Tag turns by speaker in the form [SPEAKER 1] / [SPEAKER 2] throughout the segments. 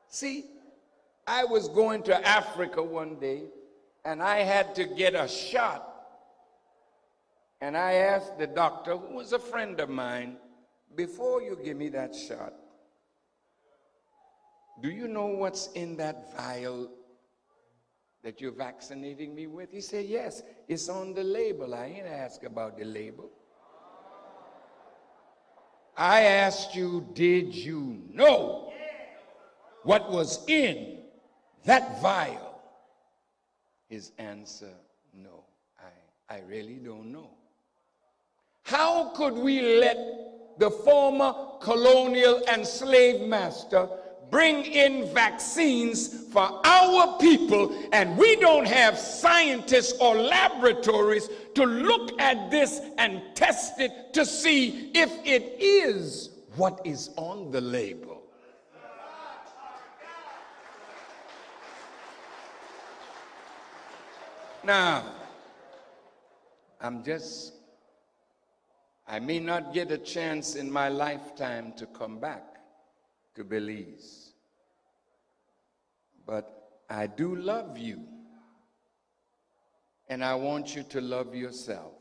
[SPEAKER 1] See, I was going to Africa one day, and I had to get a shot. And I asked the doctor, who was a friend of mine, before you give me that shot, do you know what's in that vial that you're vaccinating me with? He said, yes, it's on the label. I ain't asked about the label. I asked you, did you know what was in that vial? His answer, no, I really don't know. How could we let the former colonial and slave master bring in vaccines for our people, and we don't have scientists or laboratories to look at this and test it to see if it is what is on the label? Now, I may not get a chance in my lifetime to come back to Belize, but I do love you, and I want you to love yourself.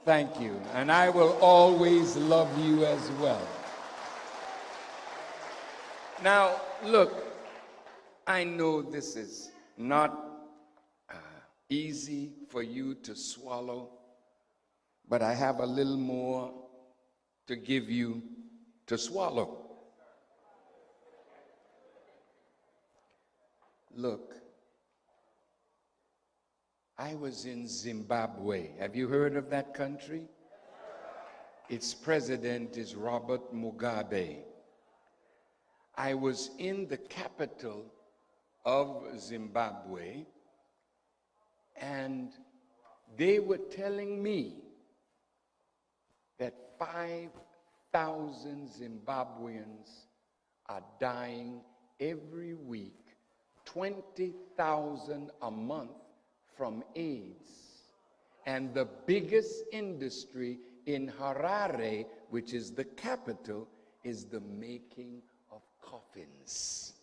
[SPEAKER 1] Thank you, and I will always love you as well. Now, look, I know this is not easy for you to swallow, but I have a little more to give you to swallow. Look, I was in Zimbabwe. Have you heard of that country? Its president is Robert Mugabe. I was in the capital of Zimbabwe, and they were telling me that 5,000 Zimbabweans are dying every week, 20,000 a month from AIDS. And the biggest industry in Harare, which is the capital, is the making of coffins.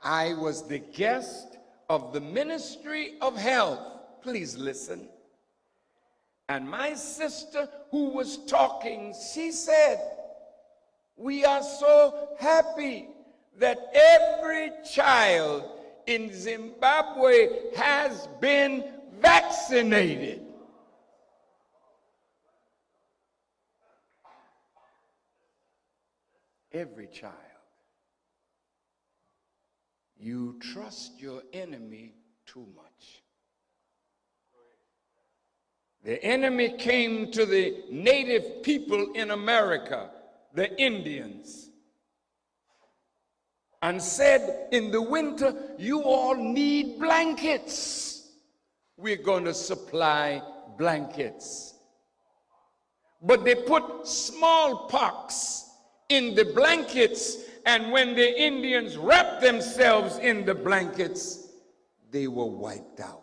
[SPEAKER 1] I was the guest of the Ministry of Health. Please listen. And my sister who was talking, she said, we are so happy that every child in Zimbabwe has been vaccinated. Every child. You trust your enemy too much. The enemy came to the native people in America, the Indians, and said, in the winter, you all need blankets. We're going to supply blankets. But they put smallpox in the blankets, and when the Indians wrapped themselves in the blankets, they were wiped out.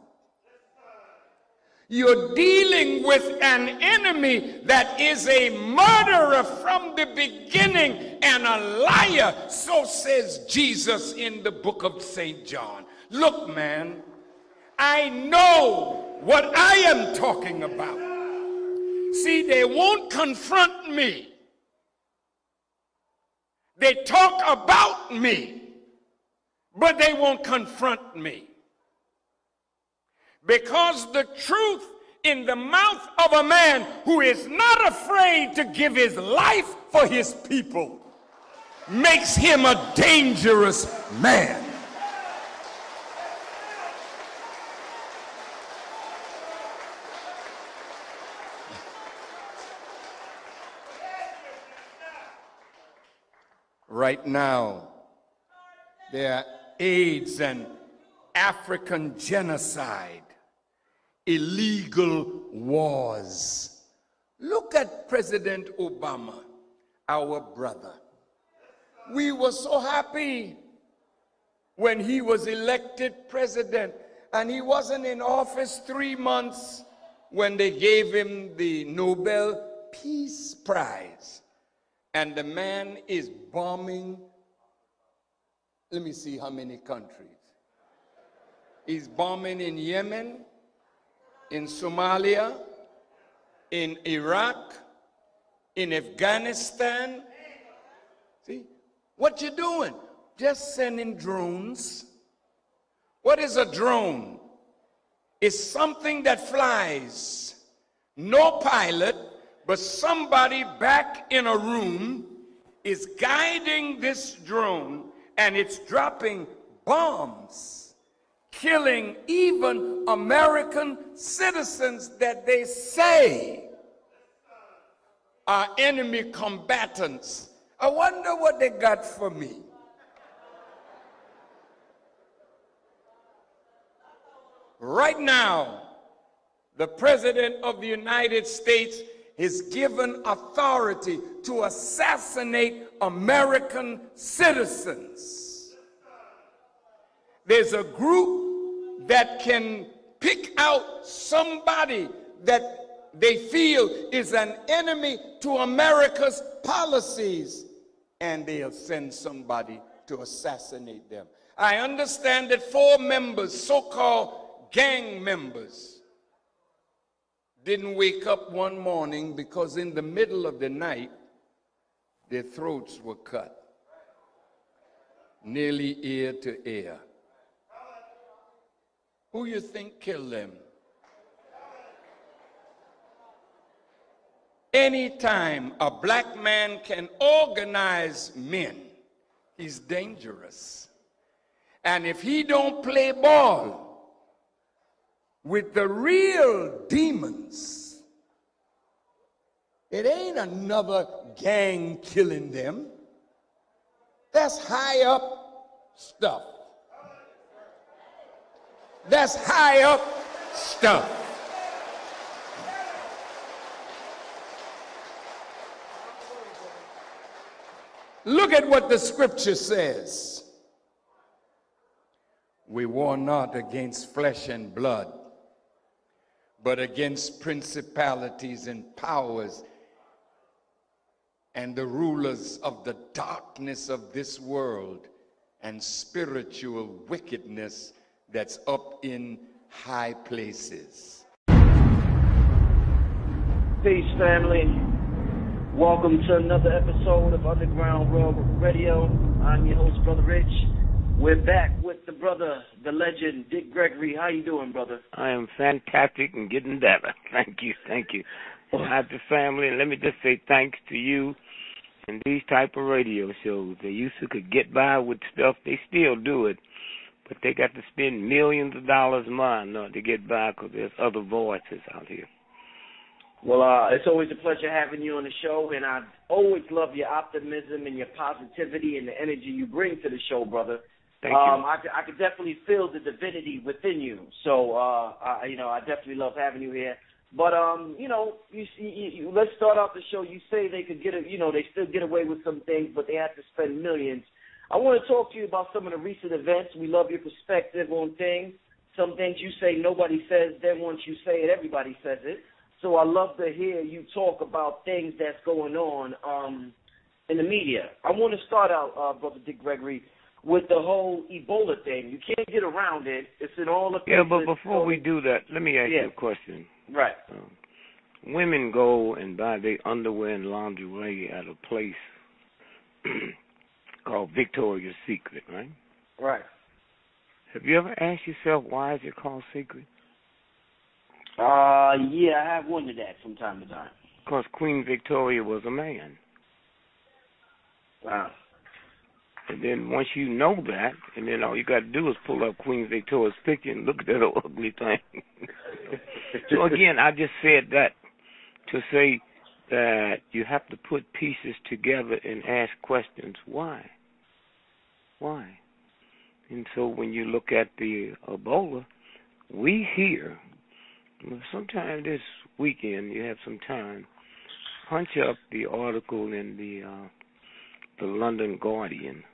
[SPEAKER 1] You're dealing with an enemy that is a murderer from the beginning and a liar, so says Jesus in the book of St. John. Look, man, I know what I am talking about. See, they won't confront me. They talk about me, but they won't confront me. Because the truth in the mouth of a man who is not afraid to give his life for his people makes him a dangerous man. Right now, there are AIDS and African genocide, illegal wars. Look at President Obama, our brother. We were so happy when he was elected president, and he wasn't in office 3 months when they gave him the Nobel Peace Prize. And the man is bombing, let me see how many countries. He's bombing in Yemen, in Somalia, in Iraq, in Afghanistan. See, what you doing? Just sending drones. What is a drone? It's something that flies. No pilot, but somebody back in a room is guiding this drone, and it's dropping bombs, killing even American citizens that they say are enemy combatants. I wonder what they got for me. Right now, the President of the United States is given authority to assassinate American citizens. There's a group that can pick out somebody that they feel is an enemy to America's policies, and they'll send somebody to assassinate them. I understand that 4 members, so-called gang members, didn't wake up one morning because in the middle of the night, their throats were cut, nearly ear to ear. Who you think killed them? Anytime a black man can organize men, he's dangerous. And if he don't play ball with the real demons, it ain't another gang killing them. That's high up stuff. That's high up stuff. Look at what the scripture says. We war not against flesh and blood, but against principalities and powers and the rulers of the darkness of this world and spiritual wickedness that's up in high places.
[SPEAKER 2] Peace, family. Welcome to another episode of Underground World Radio. I'm your host, Brother Rich. We're back with the brother, the legend, Dick Gregory. How you doing, brother?
[SPEAKER 3] I am fantastic and getting better. Thank you, thank you. Happy family, and let me just say thanks to you and these type of radio shows. They used to could get by with stuff. They still do it, but they got to spend millions of dollars a month to get by because there's other voices out here.
[SPEAKER 2] Well, it's always a pleasure having you on the show, and I always love your optimism and your positivity and the energy you bring to the show, brother.
[SPEAKER 3] Thank you.
[SPEAKER 2] I could definitely feel the divinity within you. So, I definitely love having you here. But, let's start off the show. You say they could they still get away with some things, but they have to spend millions. I want to talk to you about some of the recent events. We love your perspective on things. Some things you say nobody says, then once you say it, everybody says it. So I love to hear you talk about things that's going on in the media. I want to start out, Brother Dick Gregory, with the whole Ebola thing. You can't get around it. It's in all the places.
[SPEAKER 3] Yeah, but before we do that, let me ask you a question.
[SPEAKER 2] Right.
[SPEAKER 3] Women go and buy their underwear and lingerie at a place called Victoria's Secret, right?
[SPEAKER 2] Right.
[SPEAKER 3] Have you ever asked yourself why is it called Secret?
[SPEAKER 2] Yeah, I have wondered that from time to time.
[SPEAKER 3] Because Queen Victoria was a man.
[SPEAKER 2] Wow.
[SPEAKER 3] And then once you know that, and then all you got to do is pull up Queen Victoria's picture and look at that ugly thing. So again, I just said that to say that you have to put pieces together and ask questions. Why? Why? And so when you look at the Ebola, we hear, sometime this weekend you have some time, punch up the article in the London Guardian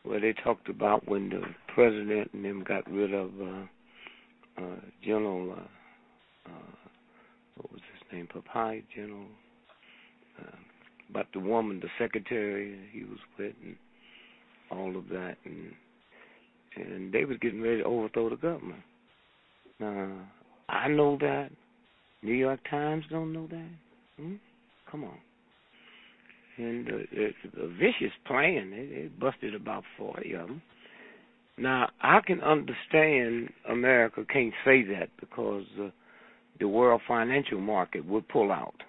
[SPEAKER 3] where they talked about when the president and them got rid of General, what was his named Papaya General, about the woman, the secretary he was with, and all of that, and they was getting ready to overthrow the government. I know that. New York Times don't know that. Come on. And it's a vicious plan. They busted about 40 of them. Now, I can understand America can't say that because the world financial market would pull out.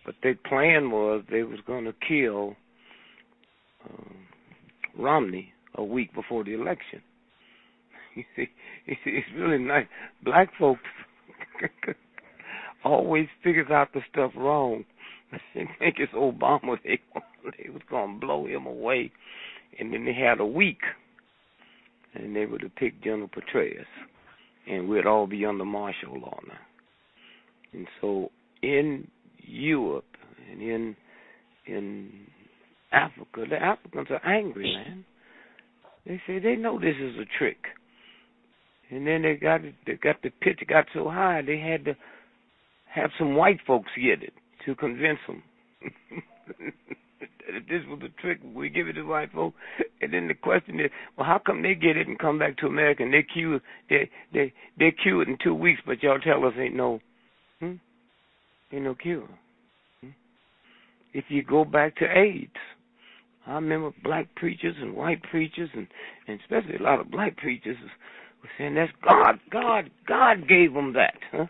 [SPEAKER 3] But their plan was they was going to kill Romney a week before the election. You see, it's really nice. Black folks always figures out the stuff wrong. They think it's Obama. They was going to blow him away. And then they had a week. And they would have picked General Petraeus. And we'd all be under martial law now. And so in Europe and in Africa, the Africans are angry, man. They say they know this is a trick. And then they got the pitch got so high they had to have some white folks get it to convince them. If this was a trick, we give it to white folks. And then the question is, well, how come they get it and come back to America and they cure it in 2 weeks, but y'all tell us ain't no cure. If you go back to AIDS, I remember black preachers and white preachers and especially a lot of black preachers were saying that's God gave them that, huh?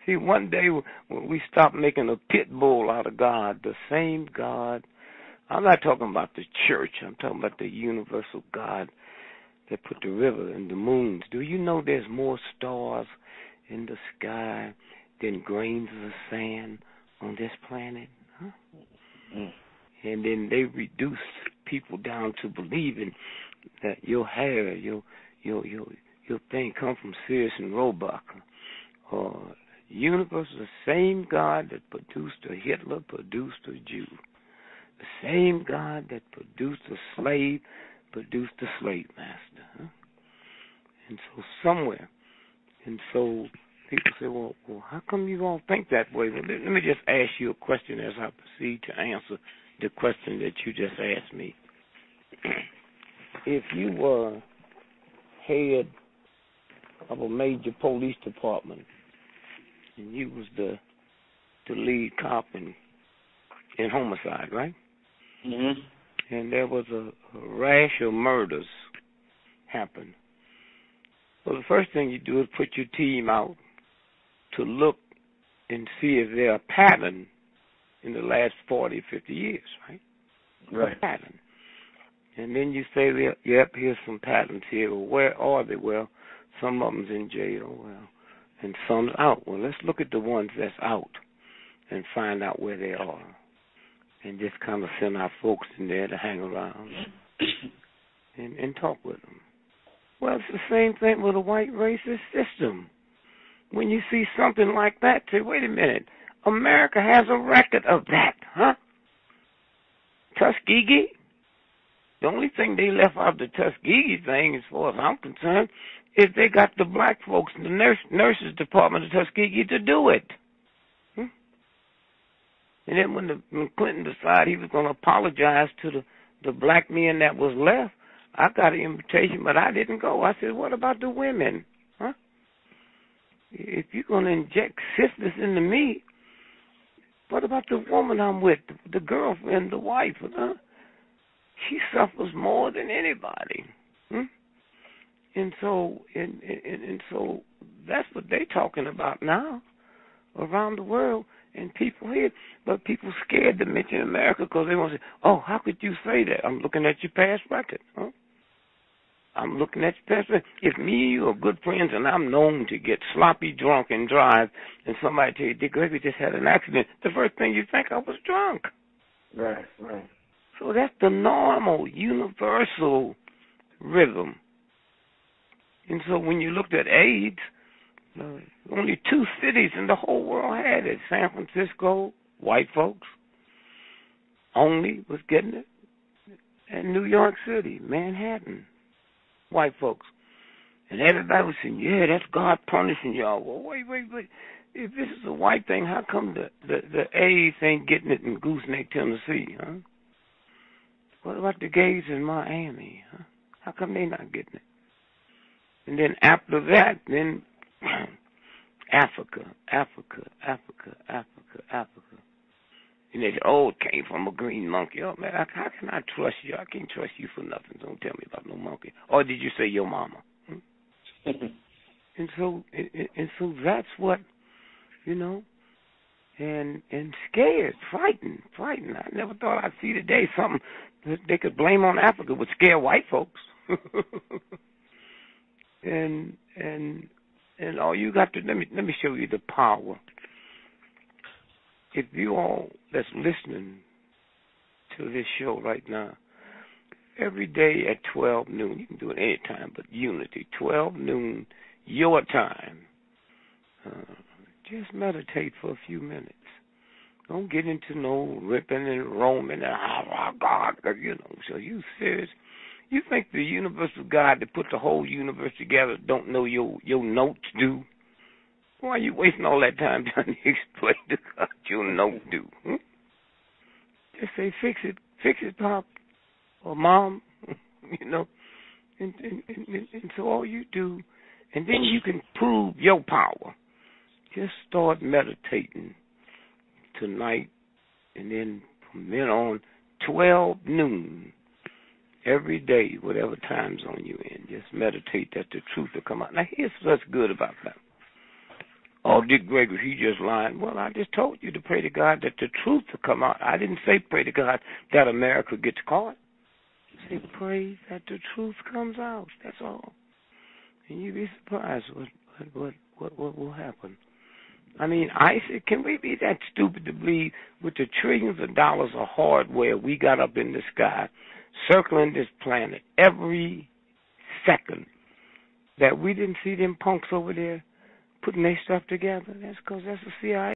[SPEAKER 3] See, one day when we stopped making a pit bull out of God, the same God, I'm not talking about the church, I'm talking about the universal God that put the river and the moons. Do you know there's more stars in the sky than grains of sand on this planet? Huh? And then they reduced people down to believing that your hair, your thing come from Sears and Roebuck. Or universe is the same God that produced a Hitler, produced a Jew. The same God that produced a slave, produced a slave master. Huh? And so somewhere, and so people say, well, how come you all think that way? Well, let me just ask you a question as I proceed to answer the question that you just asked me. If you were head of a major police department and you was the lead cop in homicide, right? Mm-hmm. And there was a rash of murders happen. Well, the first thing you do is put your team out to look and see if there's a pattern in the last 40, 50 years, right? Right. A pattern. And then you say, yep, here's some patterns here. Well, where are they? Well, some of them's in jail, and some's out. Well, let's look at the ones that's out and find out where they are. And just kind of send our folks in there to hang around and talk with them. Well, it's the same thing with a white racist system. When you see something like that, say, wait a minute, America has a record of that, huh? Tuskegee? The only thing they left out of the Tuskegee thing, as far as I'm concerned, is they got the black folks in the nurses department of Tuskegee to do it. And then when Clinton decided he was going to apologize to the black men that was left, I got an invitation, but I didn't go. I said, what about the women? Huh? If you're going to inject syphilis into me, what about the woman I'm with, the girlfriend, the wife? Huh? She suffers more than anybody. And so that's what they're talking about now around the world. And people here, but people scared to mention America because they want to say, oh, how could you say that? I'm looking at your past record. Huh? I'm looking at your past record. If me and you are good friends and I'm known to get sloppy drunk and drive, and somebody tell you, Dick Gregory just had an accident, the first thing you think I was drunk.
[SPEAKER 2] Right, right.
[SPEAKER 3] So that's the normal, universal rhythm. And so when you looked at AIDS, only 2 cities in the whole world had it. San Francisco, white folks, only was getting it. And New York City, Manhattan, white folks. And everybody was saying, yeah, that's God punishing y'all. Well, wait. If this is a white thing, how come the A's ain't getting it in Gooseneck, Tennessee, huh? What about the gays in Miami, huh? How come they not getting it? And then after that, then Africa. And they say, oh, it came from a green monkey. Oh, man, how can I trust you? I can't trust you for nothing. Don't tell me about no monkey. Or did you say your mama? And so that's what, you know, and scared, frightened. I never thought I'd see today something that they could blame on Africa would scare white folks. and all you got to, let me show you the power. If you all that's listening to this show right now, every day at 12 noon, you can do it any time, but unity, 12 noon, your time, just meditate for a few minutes. Don't get into no ripping and roaming and God, you know. So you serious? You think the universal God that put the whole universe together don't know your notes do? Why are you wasting all that time trying to explain to God your notes do? Just say, fix it, Pop or Mom, you know. And so all you do, and then you can prove your power. Just start meditating tonight, and then from then on, 12 noon, every day, whatever time zone you're in, just meditate that the truth will come out. Now, here's what's good about that. Oh, Dick Gregory, he just lying. Well, I just told you to pray to God that the truth will come out. I didn't say pray to God that America gets caught. I say pray that the truth comes out. That's all. And you'd be surprised what will happen. I mean, ISIS, can we be that stupid to believe with the trillions of dollars of hardware we got up in the sky, circling this planet every second, that we didn't see them punks over there putting their stuff together? That's because that's the CIA.